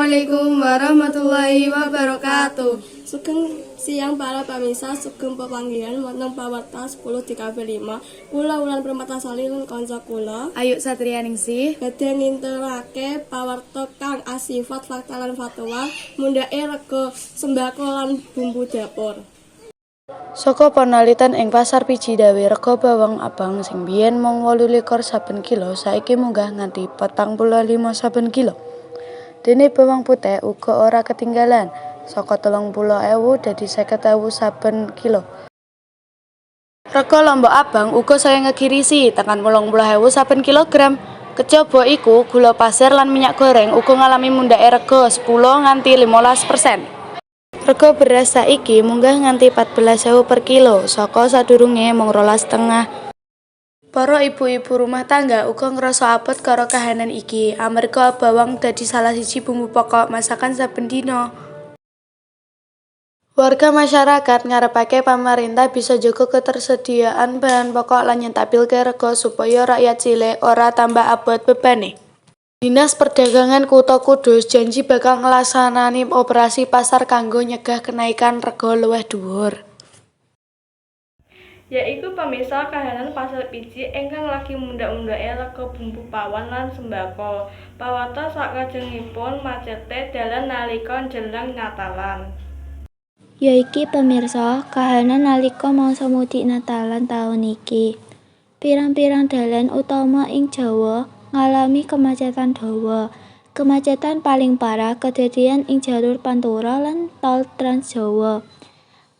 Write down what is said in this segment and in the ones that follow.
Assalamualaikum warahmatullahi wabarakatuh. Sugeng siang para pemirsa, sugeng pepanggihan wonten pawarta 10 DKV 5. Kula Wulan Permatasari lan kanca kula Ayu Satrianingsih badhe nginterake pawarta kang asifat fakta lan fatwa mundhake rega sembako lan bumbu dapur. saka panalitan ing Pasar Pijidawe rega bawang abang sing biyen mung 28 saben kilo saiki munggah nganti 45 saben kilo. Dene bawang putih uga ora ketinggalan, saka 30.000 dadi 50.000 saben kilo. Rega lombok abang uga saya ngegirisi tekan 80.000 saben kilogram. Kejaba iku gula pasir lan minyak goreng uga ngalami mundhake rega 10 nganti 15%. Rega beras saiki munggah nganti 14.000 per kilo, saka sadurunge mung 12,5. Para ibu-ibu rumah tangga uga ngrasa abot karo kahanan iki, amarga bawang dadi salah siji bumbu pokok masakan saben dina. Warga masyarakat ngarepake pamarintah bisa jaga ketersediaan bahan pokok lan nyentabilke rega supaya rakyat cilik ora tambah abot bebane. Dinas Perdagangan Kutha Kudus janji bakal nglaksanani operasi pasar kanggo nyegah kenaikan rega luwih dhuwur. Yaiku pemirsa kahanan Pasar Piji ingkang lagi mundhak-mundhake rega bumbu pawon lan sembako. Pawarta sakajengipun macete dalan nalika njelang Natalan. Yaiki pemirsa, kahanan nalika mangsa mudik Natalan taun iki. Pirang-pirang dalan utama ing Jawa ngalami kemacetan dawa. Kemacetan paling parah kedadian ing jalur Pantura lan Tol Trans Jawa.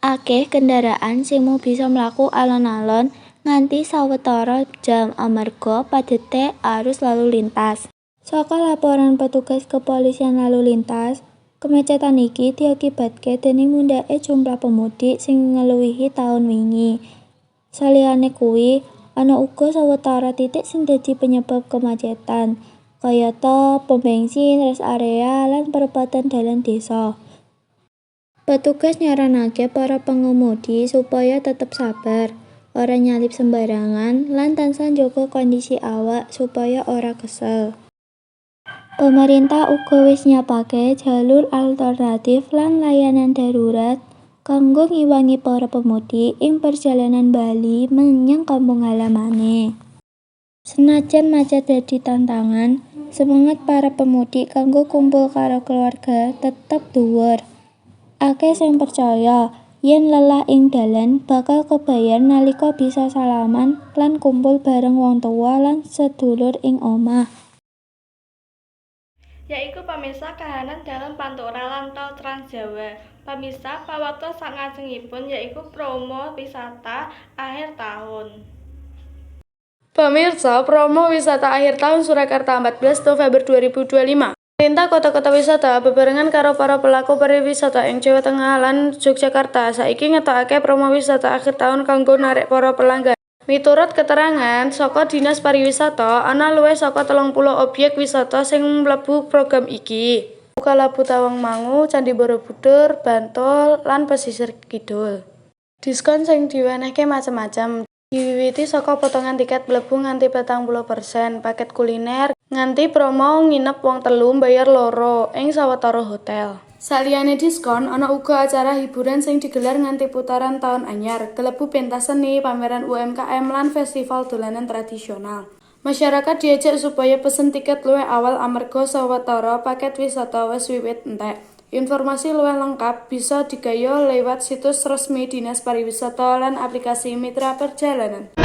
Akeh kendaraan sing mung bisa mlaku alon-alon nganti sawetara jam amarga padete arus lalu lintas. Saka laporan petugas kepolisian lalu lintas, kemacetan iki diakibatke dening mundhake jumlah pemudik sing ngluwihi taun wingi. Saliyane kuwi, ana uga sawetara titik sing dadi penyebab kemacetan, kayata pom bensin, rest area, lan perempatan dalan desa. Petugas nyaranake para pengemudi supaya tetep sabar, ora nyalip sembarangan, lan tansah njaga kondisi awak supaya ora kesel. Pemerintah uga wis nyiapake jalur alternatif lan layanan darurat kanggo ngiwangi para pemudi ing perjalanan bali menyang kampung halamane. Senajan macet dadi tantangan, semangat para pemudik kanggo kumpul karo keluarga tetep dhuwur. Akeh sing percaya yen lelah ing dalan bakal kebayar nalika bisa salaman lan kumpul bareng wong tua lan sedulur ing omah. Yaiku pemirsa kahanan dalan Pantura lan Tol Trans Jawa. Pemirsa pawarta sakajengipun yaiku promo wisata akhir tahun. Pemirsa, promo wisata akhir tahun Surakarta 14 November 2025. Pemerintah kota-kota wisata bebarengan karo para pelaku pariwisata ing Jawa Tengah lan Yogyakarta saiki ngetokake promo wisata akhir tahun kanggo narik para pelanggan. Miturut keterangan saka Dinas Pariwisata, ana luwih saka 30 objek wisata sing mlebu program iki. Kalabu Tawangmangu, Candi Borobudur, Bantul, lan pesisir kidul. Diskon sing diwenehke macem-macem. Diwiwiti saka potongan tiket mlebu nganti 40%, paket kuliner, nganti promo nginep wong telu mbayar loro ing sawetara hotel. Saliyane diskon, ana uga acara hiburan sing digelar nganti putaran taun anyar, kelebu pentas seni, pameran UMKM lan festival dolanan tradisional. Masyarakat diajak supaya pesen tiket luwih awal amarga sawetara paket wisata wis wiwit entek. Informasi luwih lengkap bisa digaya lewat situs resmi Dinas Pariwisata lan aplikasi Mitra Perjalanan.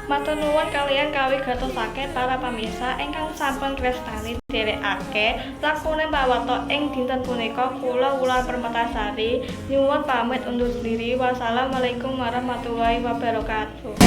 Matur nuwun kaliyan kawigatosake para pamirsa ingkang sampun tresnani nderekake lakuning pawarta ing dinten punika. Kula Wulan Permatasari nyuwun pamit undur diri. Wassalamualaikum warahmatullahi wabarakatuh.